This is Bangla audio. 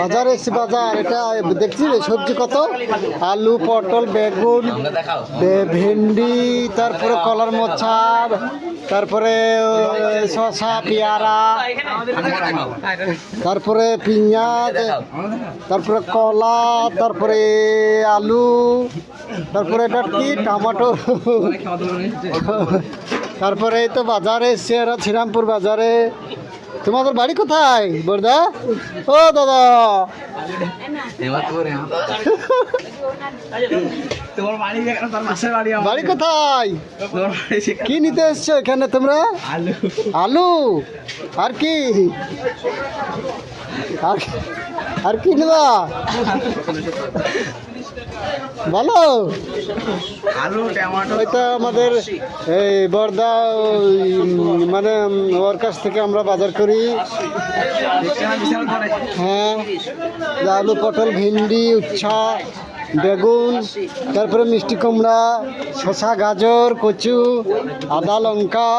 বাজার এসছি, বাজার এটা দেখছি সবজি কত, আলু, পটল, বেগুন, ভেন্ডি, তারপরে কলার মোচা, তারপরে শসা, পেয়ারা, তারপরে পেঁয়াজ, তারপরে কলা, তারপরে আলু, তারপরে এটা কি টমেটো, তারপরে এই তো বাজারে এসছে, এরা শ্রীরামপুর বাজারে। তোমাদের বাড়ি কোথায় বর্দা? ও দাদা, বাড়ি কোথায়? কি নিতে এসছো এখানে তোমরা? আলু আর কি, আর কি নেবা বলো? এটা আমাদের এই বর্দা, মানে ওর কাছ থেকে আমরা বাজার করি। হ্যাঁ, আলু, পটল, ভেন্ডি, উচ্ছা, বেগুন, তারপরে মিষ্টি কুমড়া, শসা, গাজর, কচু, আদা, লঙ্কা।